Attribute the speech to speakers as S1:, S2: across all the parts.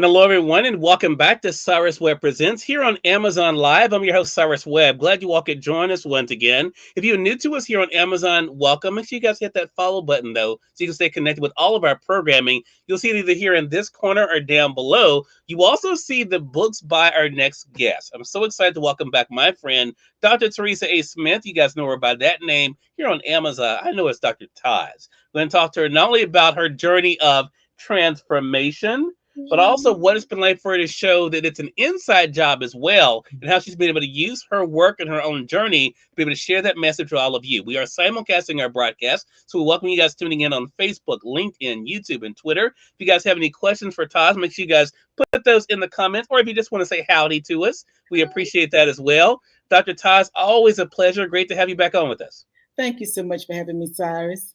S1: And hello, everyone, and welcome back to Cyrus Webb Presents here on Amazon Live. I'm your host, Cyrus Webb. Glad you all could join us once again. If you're new to us here on Amazon, welcome. Make sure you guys hit that follow button, though, so you can stay connected with all of our programming. You'll see it either here in this corner or down below. You also see the books by our next guest. I'm so excited to welcome back my friend, Dr. Teresa A. Smith. You guys know her by that name here on Amazon. I know it's Dr. Taz. We're going to talk to her not only about her journey of transformation, but also what it's been like for her to show that it's an inside job as well, and how she's been able to use her work and her own journey to be able to share that message with all of you. We are simulcasting our broadcast, so we welcome you guys tuning in on Facebook, LinkedIn, YouTube, and Twitter. If you guys have any questions for Taz, make sure you guys put those in the comments, or if you just want to say howdy to us, we appreciate that as well. Dr. Taz, always a pleasure. Great to have you back on with us.
S2: Thank you so much for having me, Cyrus.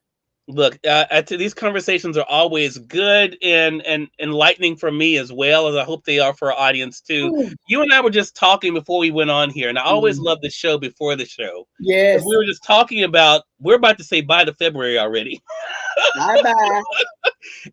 S1: Look, these conversations are always good and enlightening for me as well as I hope they are for our audience too.
S2: Ooh.
S1: You and I were just talking before we went on here, and I always love the show before the show.
S2: Yes.
S1: We were just talking about, we're about to say bye to February already.
S2: Bye-bye.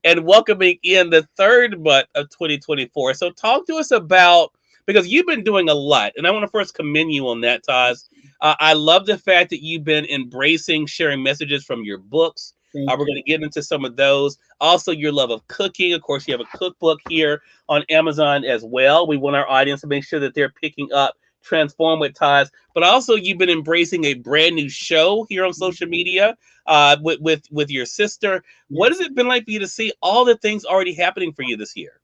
S1: And welcoming in the third month of 2024. So talk to us about, because you've been doing a lot, and I want to first commend you on that, Taz. I love the fact that you've been embracing sharing messages from your books. We're going to get into some of those. Also, your love of cooking. Of course, you have a cookbook here on Amazon as well. We want our audience to make sure that they're picking up Transform with Taz. But also, you've been embracing a brand new show here on social media with your sister. What has it been like for you to see all the things already happening for you this year?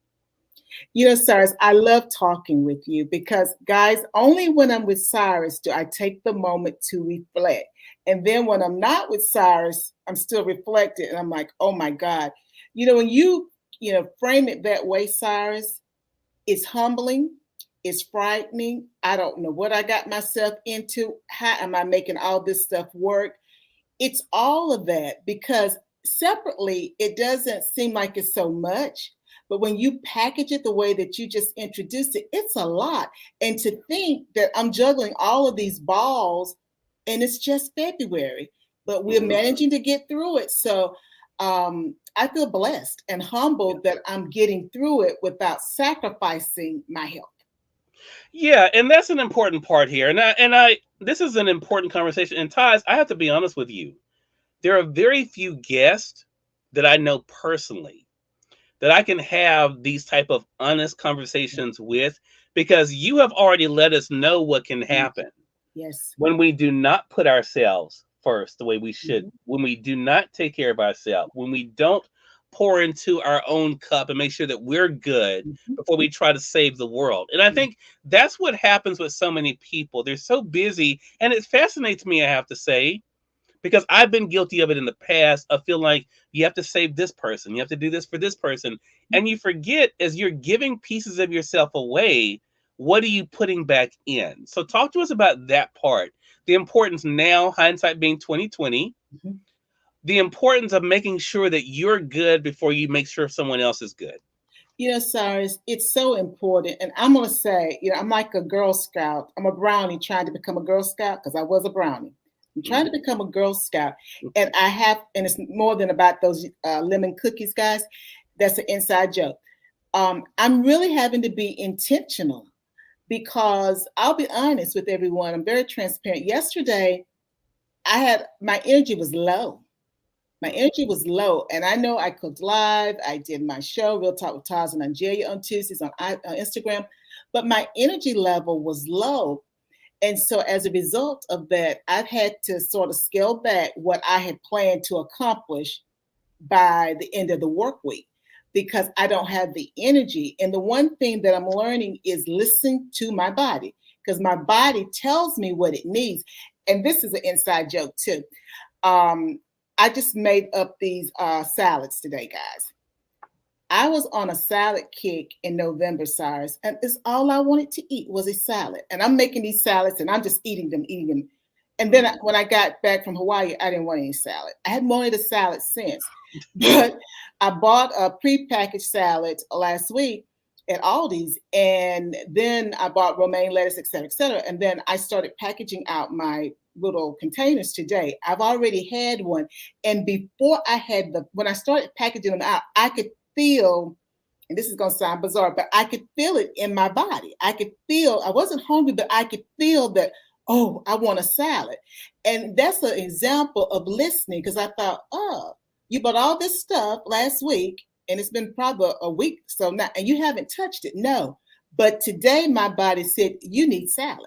S2: You know, Cyrus, I love talking with you because, guys, only when I'm with Cyrus do I take the moment to reflect. And then when I'm not with Cyrus, I'm still reflected. And I'm like, oh, my God. You know, when you frame it that way, Cyrus, it's humbling. It's frightening. I don't know what I got myself into. How am I making all this stuff work? It's all of that because separately, it doesn't seem like it's so much. But when you package it the way that you just introduced it, it's a lot. And to think that I'm juggling all of these balls and it's just February, but we're managing to get through it. So I feel blessed and humbled that I'm getting through it without sacrificing my health.
S1: Yeah, and that's an important part here. This is an important conversation. And Taz, I have to be honest with you. There are very few guests that I know personally that I can have these type of honest conversations with, because you have already let us know what can happen.
S2: Yes.
S1: When we do not put ourselves first the way we should, when we do not take care of ourselves, when we don't pour into our own cup and make sure that we're good before we try to save the world. And I think that's what happens with so many people. They're so busy, and it fascinates me, I have to say, because I've been guilty of it in the past. I feel like you have to save this person. You have to do this for this person. And you forget, as you're giving pieces of yourself away, what are you putting back in? So talk to us about that part. The importance now, hindsight being 2020, the importance of making sure that you're good before you make sure someone else is good.
S2: You know, Cyrus, it's so important. And I'm going to say, I'm like a Girl Scout. I'm a brownie trying to become a Girl Scout because I was a brownie. I'm trying to become a Girl Scout, and it's more than about those lemon cookies, guys. That's an inside joke. I'm really having to be intentional because I'll be honest with everyone. I'm very transparent. Yesterday, my energy was low. My energy was low, and I know I cooked live. I did my show, Real Talk with Taz and Angelia, on Tuesdays on Instagram, but my energy level was low. And so as a result of that, I've had to sort of scale back what I had planned to accomplish by the end of the work week because I don't have the energy. And the one thing that I'm learning is listen to my body because my body tells me what it needs. And this is an inside joke too. I just made up these salads today, guys. I was on a salad kick in November, Cyrus, and it's all I wanted to eat was a salad. And I'm making these salads, and I'm just eating them. And then when I got back from Hawaii, I didn't want any salad. I hadn't wanted a salad since. But I bought a prepackaged salad last week at Aldi's, and then I bought romaine lettuce, et cetera, et cetera. And then I started packaging out my little containers today. I've already had one. And before when I started packaging them out, I could feel and this is going to sound bizarre, but I could feel it in my body. I could feel, I wasn't hungry, but I could feel that, oh, I want a salad. And that's an example of listening, because I thought, oh, you bought all this stuff last week and it's been probably a week so now, and you haven't touched it. No. But today my body said, you need salad.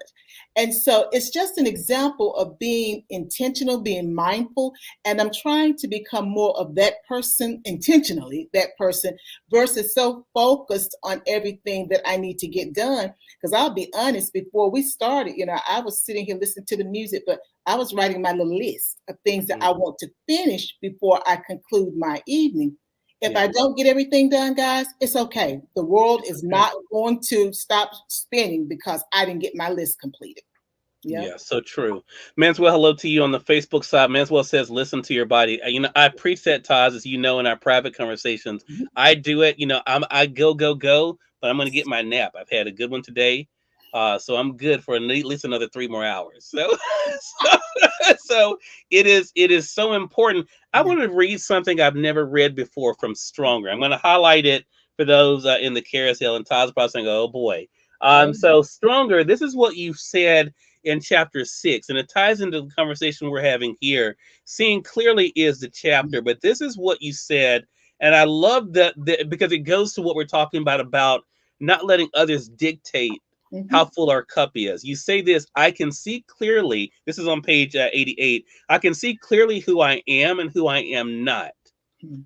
S2: And so it's just an example of being intentional, being mindful. And I'm trying to become more of that person intentionally, that person, versus so focused on everything that I need to get done. Because I'll be honest, before we started, I was sitting here listening to the music, but I was writing my little list of things that I want to finish before I conclude my evening. If I don't get everything done, guys, it's okay. The world is not going to stop spinning because I didn't get my list completed.
S1: Yeah, so true. Manswell, hello to you on the Facebook side. Manswell says, listen to your body. I preset Taz, as you know, in our private conversations. I do it. I go, but I'm going to get my nap. I've had a good one today. So I'm good for at least another 3 more hours. So it is so important. I want to read something I've never read before from Stronger. I'm going to highlight it for those in the carousel, and Taz probably saying, oh boy. So Stronger, this is what you said in chapter 6, and it ties into the conversation we're having here. Seeing clearly is the chapter, but this is what you said, and I love that because it goes to what we're talking about not letting others dictate how full our cup is. You say this, I can see clearly, this is on page 88, I can see clearly who I am and who I am not.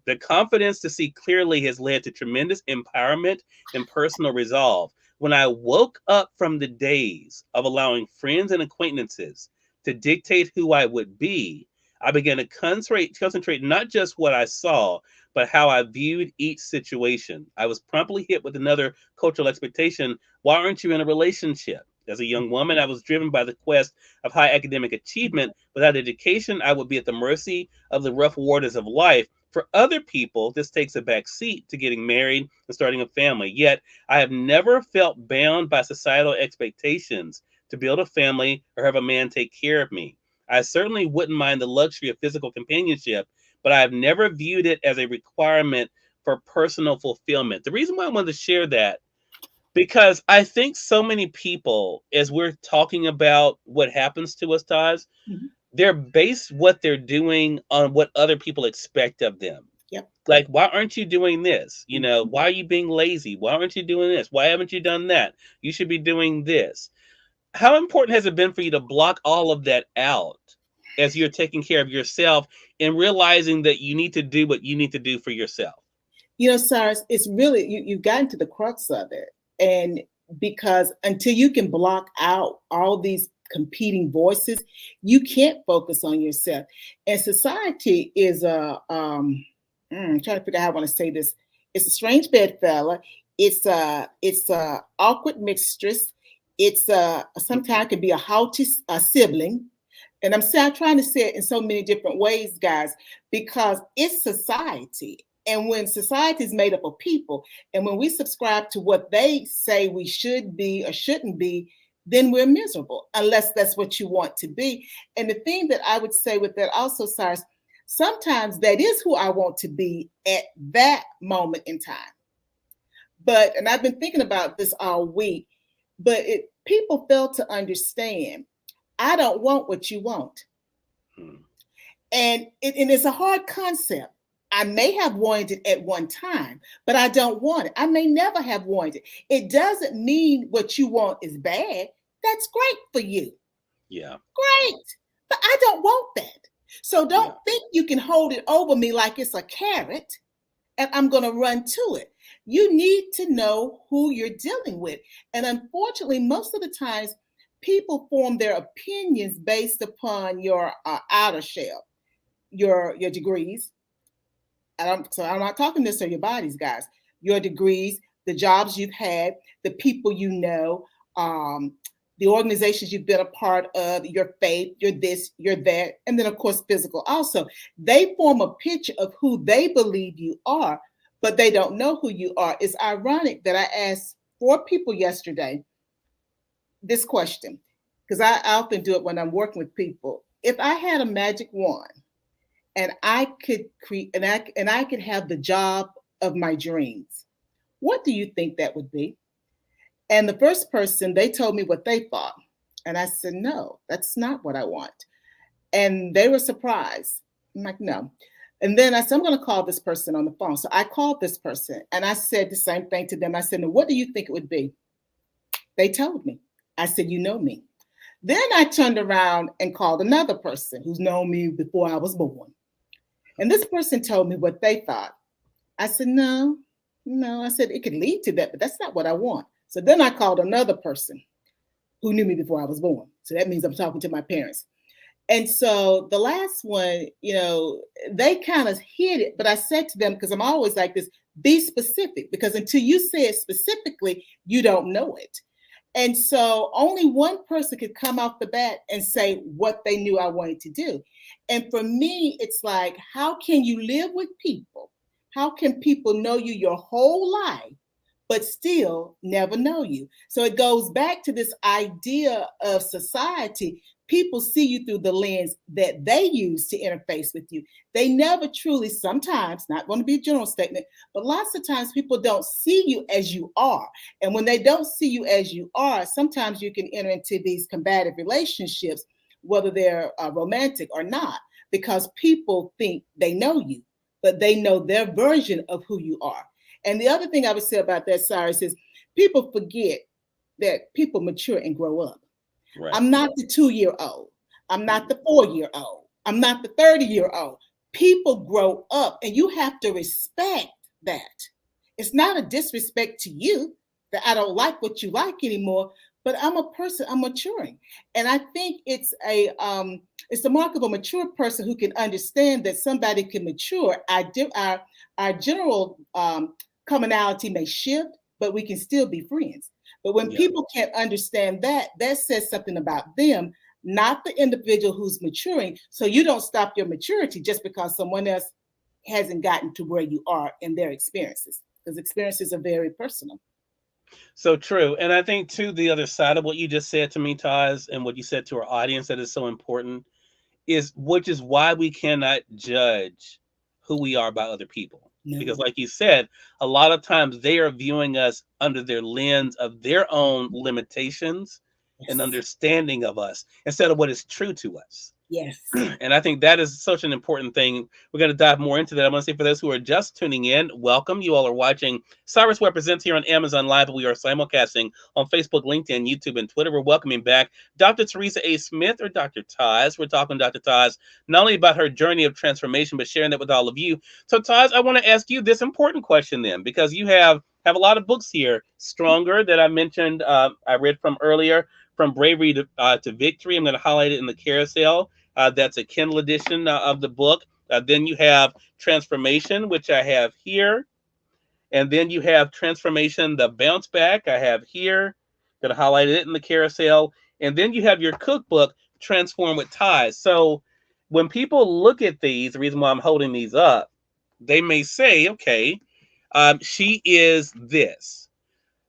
S1: The confidence to see clearly has led to tremendous empowerment and personal resolve. When I woke up from the days of allowing friends and acquaintances to dictate who I would be, I began to concentrate not just what I saw, but how I viewed each situation. I was promptly hit with another cultural expectation. Why aren't you in a relationship? As a young woman, I was driven by the quest of high academic achievement. Without education, I would be at the mercy of the rough waters of life. For other people, this takes a back seat to getting married and starting a family. Yet, I have never felt bound by societal expectations to build a family or have a man take care of me. I certainly wouldn't mind the luxury of physical companionship, but I have never viewed it as a requirement for personal fulfillment. The reason why I wanted to share that, because I think so many people, as we're talking about what happens to us, Taz, they're based what they're doing on what other people expect of them.
S2: Yep.
S1: Like, why aren't you doing this? Why are you being lazy? Why aren't you doing this? Why haven't you done that? You should be doing this. How important has it been for you to block all of that out as you're taking care of yourself and realizing that you need to do what you need to do for yourself?
S2: Cyrus, it's really, you've gotten to the crux of it. And because until you can block out all these competing voices, you can't focus on yourself. And society is I'm trying to figure out how I want to say this. It's a strange bedfella. It's a awkward mistress. It's sometimes it can be a haughty sibling. And I'm trying to say it in so many different ways, guys, because it's society. And when society is made up of people, and when we subscribe to what they say we should be or shouldn't be, then we're miserable, unless that's what you want to be. And the thing that I would say with that also, Cyrus, sometimes that is who I want to be at that moment in time. And I've been thinking about this all week, but people fail to understand, I don't want what you want. And it's a hard concept. I may have wanted it at one time, but I don't want it. I may never have wanted it. It doesn't mean what you want is bad. That's great for you.
S1: Yeah.
S2: Great. But I don't want that. So don't think you can hold it over me like it's a carrot and I'm going to run to it. You need to know who you're dealing with. And unfortunately, most of the times, people form their opinions based upon your outer shell, your degrees. I'm not talking necessarily your bodies, guys. Your degrees, the jobs you've had, the people you know, the organizations you've been a part of, your faith, your this, your that, and then of course physical also. They form a picture of who they believe you are, but they don't know who you are. It's ironic that I asked 4 people yesterday this question, because I often do it when I'm working with people. If I had a magic wand and I could create and I could have the job of my dreams, What do you think that would be? And the first person, they told me what they thought. And I said, no, that's not what I want. And they were surprised. I'm like, no. And then I said, I'm going to call this person on the phone. So I called this person and I said the same thing to them. I said, now, what do you think it would be? They told me. I said, you know me. Then I turned around and called another person who's known me before I was born. And this person told me what they thought. I said, no, no. I said, it could lead to that, but that's not what I want. So then I called another person who knew me before I was born. So that means I'm talking to my parents. And so the last one, they kind of hit it, but I said to them, because I'm always like this, be specific, because until you say it specifically, you don't know it. And so only one person could come off the bat and say what they knew I wanted to do. And for me, it's like, how can you live with people? How can people know you your whole life, but still never know you? So it goes back to this idea of society. People see you through the lens that they use to interface with you. They never truly, sometimes, not going to be a general statement, but lots of times people don't see you as you are. And when they don't see you as you are, sometimes you can enter into these combative relationships, whether they're romantic or not, because people think they know you, but they know their version of who you are. And the other thing I would say about that, Cyrus, is people forget that people mature and grow up. Right. I'm not the 2-year-old. I'm not the 4-year-old. I'm not the 30-year-old. People grow up and you have to respect that. It's not a disrespect to you that I don't like what you like anymore, but I'm a person, I'm maturing. And I think it's the mark of a mature person who can understand that somebody can mature. Our general commonality may shift, but we can still be friends. But when people can't understand that, that says something about them, not the individual who's maturing. So you don't stop your maturity just because someone else hasn't gotten to where you are in their experiences, because experiences are very personal.
S1: So true. And I think, too, the other side of what you just said to me, Taz, and what you said to our audience that is so important which is why we cannot judge who we are by other people. No. Because like you said, a lot of times they are viewing us under their lens of their own limitations and understanding of us instead of what is true to us.
S2: Yes.
S1: And I think that is such an important thing. We're going to dive more into that. I'm going to say for those who are just tuning in, welcome. You all are watching Cyrus Webb Presents here on Amazon Live. We are simulcasting on Facebook, LinkedIn, YouTube, and Twitter. We're welcoming back Dr. Teresa A. Smith, or Dr. Taz. We're talking to Dr. Taz not only about her journey of transformation, but sharing that with all of you. So Taz, I want to ask you this important question then, because you have a lot of books here. Stronger, that I mentioned, I read from earlier, From Bravery to Victory. I'm going to highlight it in the carousel. That's a Kindle edition of the book. Then you have Transformation, which I have here. And then you have Transformation, the Bounce Back, I have here. Going to highlight it in the carousel. And then you have your cookbook, Transform with Ties. So when people look at these, the reason why I'm holding these up, they may say, okay, she is this.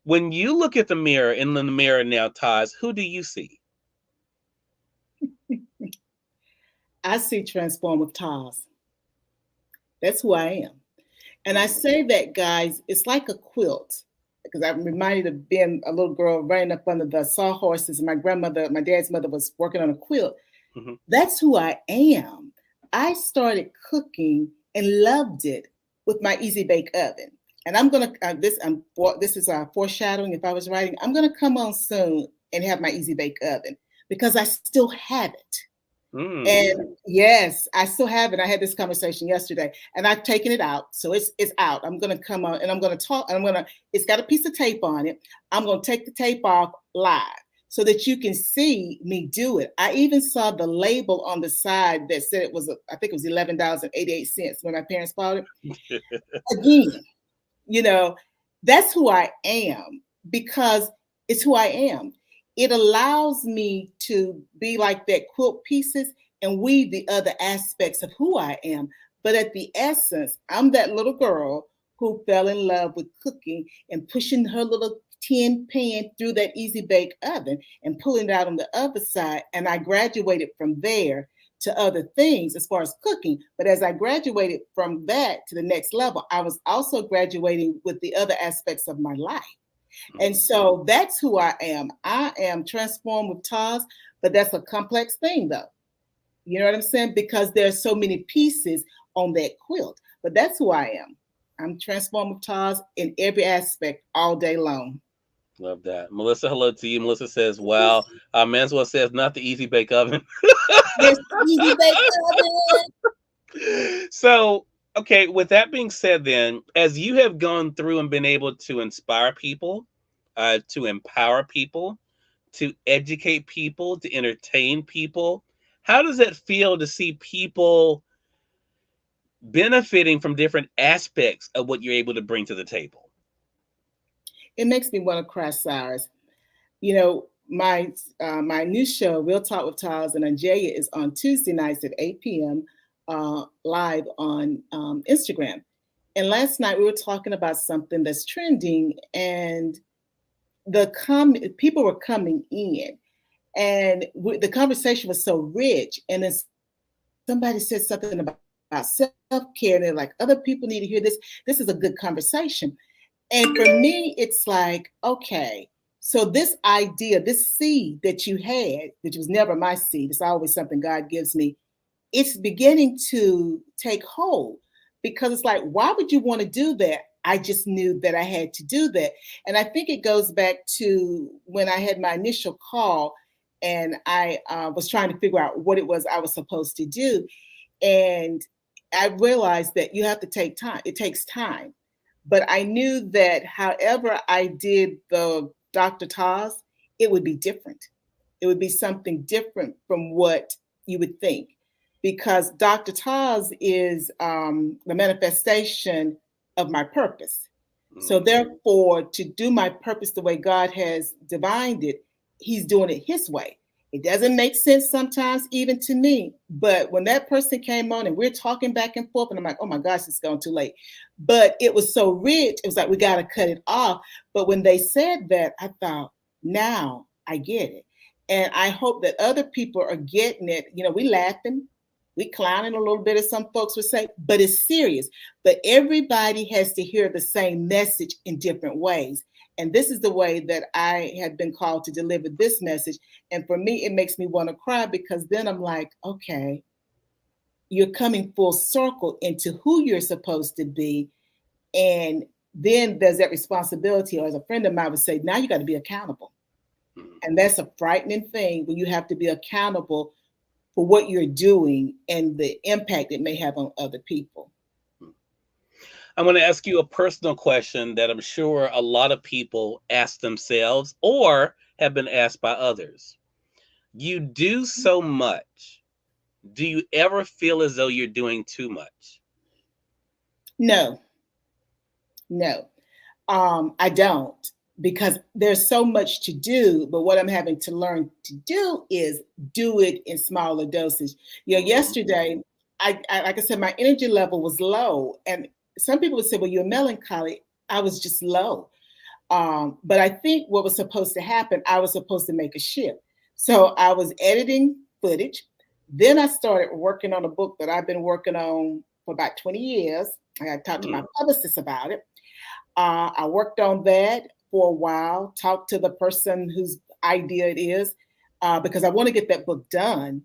S1: When you look at the mirror, in the mirror now, Ties, who do you see?
S2: I see Transform with Taz. That's who I am. And I say that, guys, it's like a quilt, because I'm reminded of being a little girl running up under the sawhorses, and my dad's mother was working on a quilt. Mm-hmm. That's who I am. I started cooking and loved it with my Easy Bake Oven. And I'm going to, this is foreshadowing. If I was writing, I'm going to come on soon and have my Easy Bake Oven, because I still have it. And yes, I still have it. I had this conversation yesterday, and I've taken it out. So it's out. I'm going to come on and I'm going to talk. And it's got a piece of tape on it. I'm going to take the tape off live so that you can see me do it. I even saw the label on the side that said it was, I think it was $11.88 when my parents bought it. Again, that's who I am, because it's who I am. It allows me to be like that quilt pieces and weave the other aspects of who I am. But at the essence, I'm that little girl who fell in love with cooking and pushing her little tin pan through that Easy Bake Oven and pulling it out on the other side. And I graduated from there to other things as far as cooking. But as I graduated from that to the next level, I was also graduating with the other aspects of my life. And so that's who I am. I am transformed with Taz, but that's a complex thing though. You know what I'm saying? Because there's so many pieces on that quilt. But that's who I am. I'm transformed with Taz in every aspect all day long.
S1: Love that. Melissa, hello to you. Melissa says, wow. Manswell says, not the easy bake oven.
S2: Yes, easy bake oven.
S1: So, okay, with that being said, then, as you have gone through and been able to inspire people, to empower people, to educate people, to entertain people, how does it feel to see people benefiting from different aspects of what you're able to bring to the table?
S2: It makes me want to cry, Cyrus. You know, my new show, Real Talk with Taz and Anjaya, is on Tuesday nights at 8 p.m. Live on Instagram. And last night we were talking about something that's trending, and people were coming in, and the conversation was so rich. And then somebody said something about self-care, and they're like, other people need to hear this. This is a good conversation. And for me, it's like, okay, so this idea, this seed that you had, which was never my seed, it's always something God gives me, it's beginning to take hold, because it's like, why would you want to do that? I just knew that I had to do that. And I think it goes back to when I had my initial call, and I was trying to figure out what it was I was supposed to do. And I realized that you have to take time. It takes time. But I knew that however I did the Dr. Taz, it would be different. It would be something different from what you would think. Because Dr. Taz is the manifestation of my purpose. So therefore, to do my purpose the way God has divined it, he's doing it his way. It doesn't make sense sometimes, even to me. But when that person came on and we're talking back and forth, and I'm like, oh my gosh, it's gone too late. But it was so rich. It was like, we got to cut it off. But when they said that, I thought, now I get it. And I hope that other people are getting it. You know, we laughing, we clowning a little bit, as some folks would say, but it's serious. But everybody has to hear the same message in different ways. And this is the way that I had been called to deliver this message. And for me, it makes me want to cry, because then I'm like, okay, you're coming full circle into who you're supposed to be. And then there's that responsibility, or as a friend of mine would say, now you got to be accountable. And that's a frightening thing, when you have to be accountable for what you're doing and the impact it may have on other people.
S1: I'm going to ask you a personal question that I'm sure a lot of people ask themselves or have been asked by others. You do so much. Do you ever feel as though you're doing too much?
S2: No, I don't, because there's so much to do. But what I'm having to learn to do is do it in smaller doses. You know, yesterday, like I said, my energy level was low, and some people would say, well, you're melancholy. I was just low. But I think what was supposed to happen, I was supposed to make a shift. So I was editing footage. Then I started working on a book that I've been working on for about 20 years. I talked to my publicist about it. I worked on that for a while, talked to the person whose idea it is, because I want to get that book done.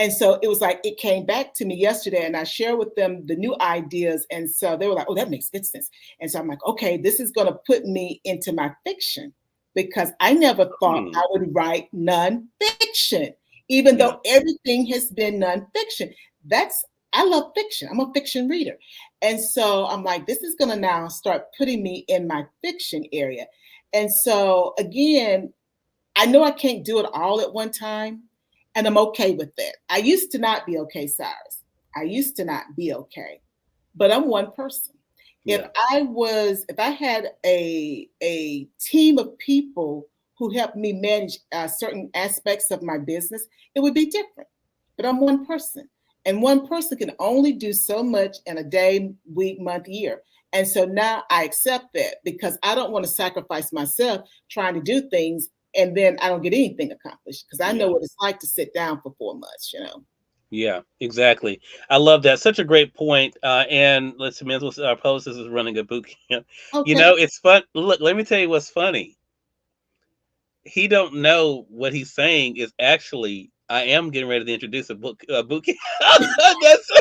S2: And so it was like, it came back to me yesterday, and I shared with them the new ideas. And so they were like, oh, that makes good sense. And so I'm like, okay, this is going to put me into my fiction, because I never thought I would write nonfiction, even though everything has been nonfiction. I love fiction. I'm a fiction reader. And so I'm like, this is going to now start putting me in my fiction area. And so again, I know I can't do it all at one time, and I'm okay with that. I used to not be okay, Cyrus. I used to not be okay, but I'm one person.
S1: Yeah.
S2: If I had a team of people who helped me manage certain aspects of my business, it would be different. But I'm one person. And one person can only do so much in a day, week, month, year. And so now I accept that, because I don't want to sacrifice myself trying to do things and then I don't get anything accomplished because I know
S1: Yeah.
S2: what it's like to sit down for 4 months, you know.
S1: Yeah, exactly. I love that. Such a great point. And let's see, mental Post is running a boot camp. You
S2: Okay.
S1: know, it's fun. Look, let me tell you what's funny. He don't know what he's saying is actually I am getting ready to introduce a boot camp. That's so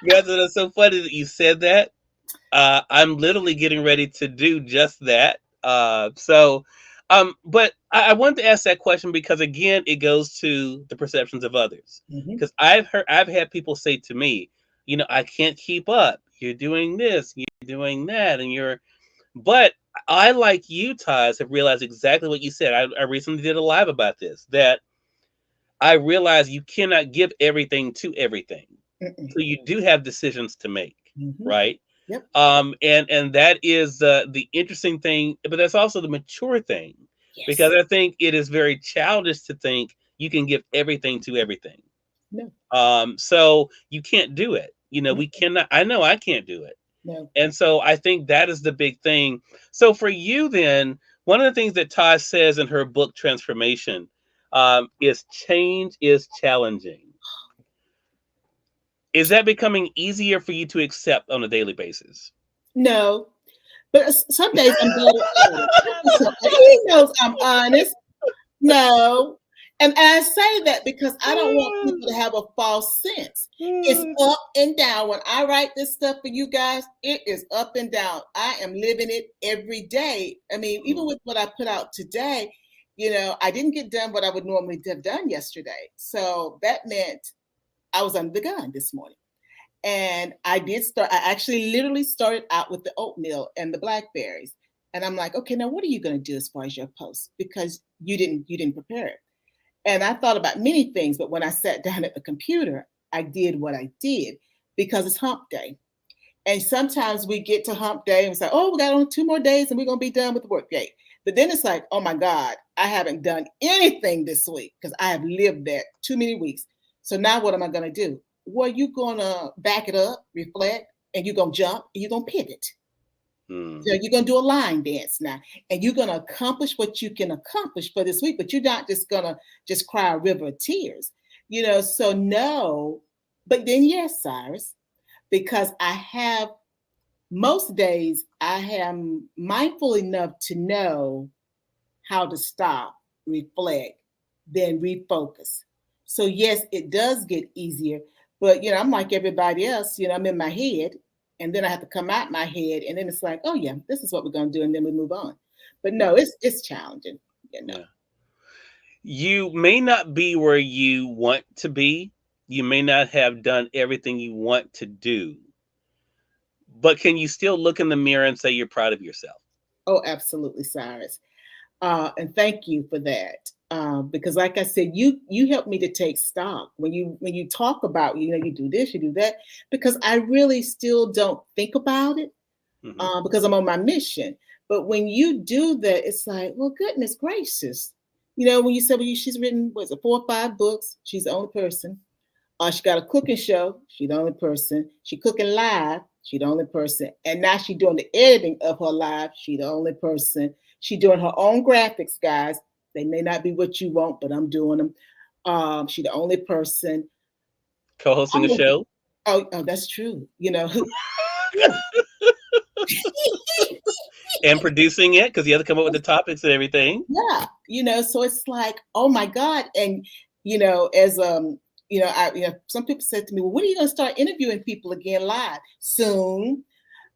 S1: that's so funny that you said that. I'm literally getting ready to do just that. But I wanted to ask that question because again, it goes to the perceptions of others.
S2: Hmm.
S1: Because I've had people say to me, you know, I can't keep up. You're doing this, you're doing that, and you're. But I, like you, Taz, have realized exactly what you said. I recently did a live about this. That I realized you cannot give everything to everything.
S2: Mm-mm.
S1: So you do have decisions to make,
S2: Hmm.
S1: right?
S2: Yep.
S1: And that is the interesting thing, but that's also the mature thing, because
S2: Yes.
S1: I think it is very childish to think you can give everything to everything.
S2: No.
S1: So you can't do it. You know,
S2: Mm.
S1: we cannot. I know I can't do it,
S2: No.
S1: and so I think that is the big thing. So for you, then, one of the things that Todd says in her book Transformation is change is challenging. Is that becoming easier for you to accept on a daily basis?
S2: No. But some days I'm better at it. So he knows I'm honest. No. And I say that because I don't want people to have a false sense. It's up and down. When I write this stuff for you guys, it is up and down. I am living it every day. I mean, even with what I put out today, I didn't get done what I would normally have done yesterday. So that meant I was under the gun this morning. And I actually literally started out with the oatmeal and the blackberries. And I'm like, okay, now what are you going to do as far as your post? Because you didn't prepare it. And I thought about many things, but when I sat down at the computer, I did what I did because it's hump day. And sometimes we get to hump day and we say, oh, we got only 2 more days and we're going to be done with the work day. But then it's like, oh my God, I haven't done anything this week because I have lived that too many weeks. So now what am I going to do? Well, you're going to back it up, reflect, and you're going to jump and you're going to pivot. So
S1: Hmm.
S2: you're going to do a line dance now, and you're going to accomplish what you can accomplish for this week, but you're not just going to just cry a river of tears, so no, but then yes, Cyrus, because I have most days I am mindful enough to know how to stop, reflect, then refocus. So yes, it does get easier, but I'm like everybody else, I'm in my head and then I have to come out my head and then it's like, oh yeah, this is what we're gonna do, and then we move on. But no,
S1: Yeah.
S2: it's challenging.
S1: Yeah. You may not be where you want to be. You may not have done everything you want to do, but can you still look in the mirror and say you're proud of yourself?
S2: Oh, absolutely, Cyrus. And thank you for that. Because, like I said, you helped me to take stock when you talk about you do this, you do that, because I really still don't think about it
S1: Hmm.
S2: because I'm on my mission. But when you do that, it's like, well, goodness gracious, when you said she's written was it 4 or 5 books, she's the only person. She got a cooking show. She the only person. She cooking live. She the only person. And now she doing the editing of her live. She the only person. She doing her own graphics, guys. They may not be what you want, but I'm doing them. She the only person.
S1: Co-hosting a show
S2: Oh, that's true.
S1: and producing it because you have to come up with the topics and everything.
S2: Yeah, so it's like, oh my God. And as some people said to me, well, when are you gonna start interviewing people again live? Soon.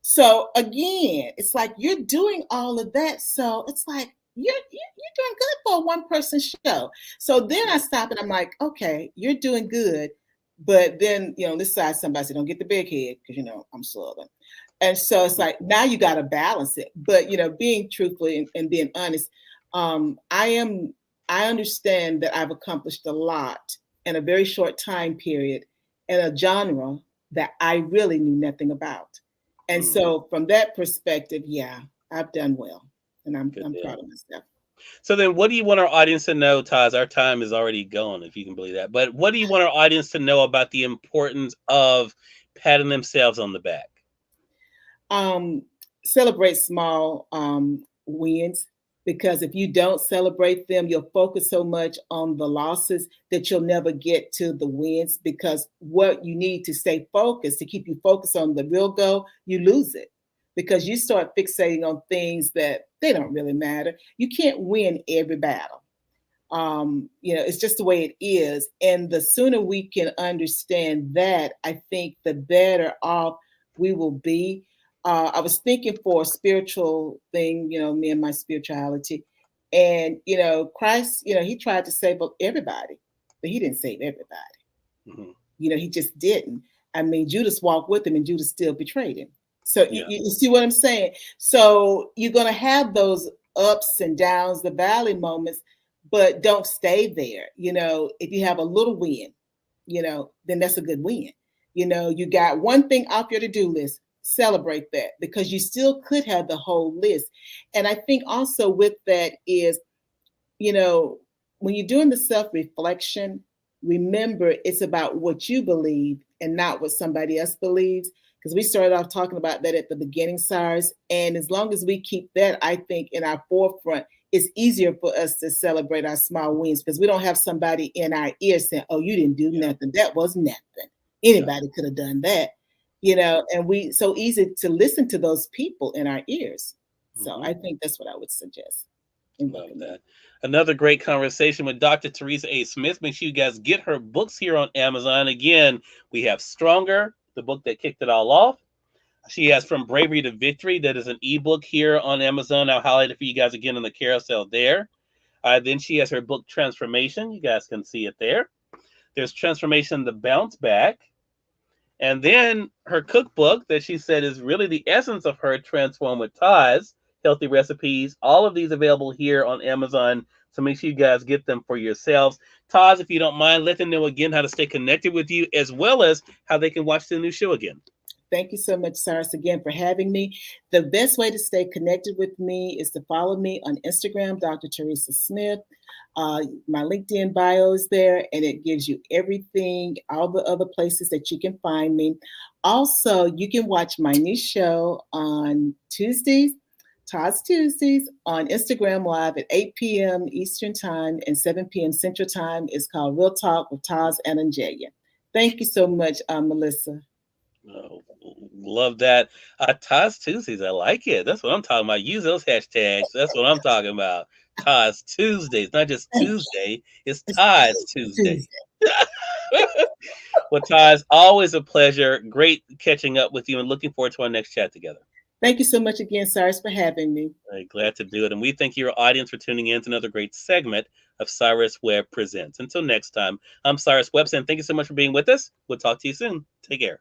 S2: So again, it's like you're doing all of that. So it's like you're doing good for a one person show. So then I
S1: Yeah.
S2: stop and I'm like, okay, you're doing good. But then, this side somebody said, don't get the big head because I'm Southern. And so it's like now you got to balance it. But being truthful and being honest, I am. I understand that I've accomplished a lot in a very short time period in a genre that I really knew nothing about. And
S1: Mm,
S2: so from that perspective, yeah, I've done well, and
S1: good
S2: I'm proud
S1: deal.
S2: of myself.
S1: So then, what do you want our audience to know, Taz? Our time is already gone, if you can believe that. But what do you want our audience to know about the importance of patting themselves on the back?
S2: Um, Celebrate small wins. because if you don't celebrate them, you'll focus so much on the losses that you'll never get to the wins. Because what you need to stay focused, to keep you focused on the real goal, you lose it because you start fixating on things that they don't really matter. You can't win every battle. It's just the way it is. And the sooner we can understand that, I think the better off we will be. I was thinking for a spiritual thing, me and my spirituality. And, Christ, he tried to save everybody, but he didn't save everybody.
S1: Mm-hmm.
S2: He just didn't. I mean, Judas walked with him and Judas still betrayed him. So
S1: Yeah.
S2: you see what I'm saying? So you're going to have those ups and downs, the valley moments, but don't stay there. If you have a little win, then that's a good win. You got one thing off your to-do list, celebrate that because you still could have the whole list. And I think also with that is, when you're doing the self-reflection, remember it's about what you believe and not what somebody else believes. Because we started off talking about that at the beginning, Cyrus. And as long as we keep that, I think, in our forefront, it's easier for us to celebrate our small wins because we don't have somebody in our ear saying, "Oh, you didn't do nothing. That was nothing. Anybody could have done that." And we so easy to listen to those people in our ears. So I think that's what I would suggest.
S1: Love that. Another great conversation with Dr. Teresa A. Smith. Make sure you guys get her books here on Amazon. Again, we have Stronger, the book that kicked it all off. She has From Bravery to Victory. That is an ebook here on Amazon. I'll highlight it for you guys again on the carousel there. Then she has her book Transformation. You guys can see it there. There's Transformation, the Bounce Back. And then her cookbook that she said is really the essence of her Transform with Taz, healthy recipes. All of these available here on Amazon. So make sure you guys get them for yourselves. Taz, if you don't mind, let them know again how to stay connected with you as well as how they can watch the new show again.
S2: Thank you so much, Cyrus, again for having me. The best way to stay connected with me is to follow me on Instagram, Dr. Teresa Smith. My LinkedIn bio is there, and it gives you everything, all the other places that you can find me. Also, you can watch my new show on Tuesdays, Taz Tuesdays, on Instagram Live at 8 p.m. Eastern Time and 7 p.m. Central Time. It's called Real Talk with Taz and Angelia. Thank you so much, Melissa.
S1: Oh, love that. Taz Tuesdays, I like it. That's what I'm talking about. Use those hashtags. That's what I'm talking about. Taz Tuesdays, not just Tuesday. It's Taz Tuesday. Well, Taz, always a pleasure. Great catching up with you and looking forward to our next chat together.
S2: Thank you so much again, Cyrus, for having me.
S1: Glad to do it. And we thank your audience for tuning in to another great segment of Cyrus Webb Presents. Until next time, I'm Cyrus Webb saying thank you so much for being with us. We'll talk to you soon. Take care.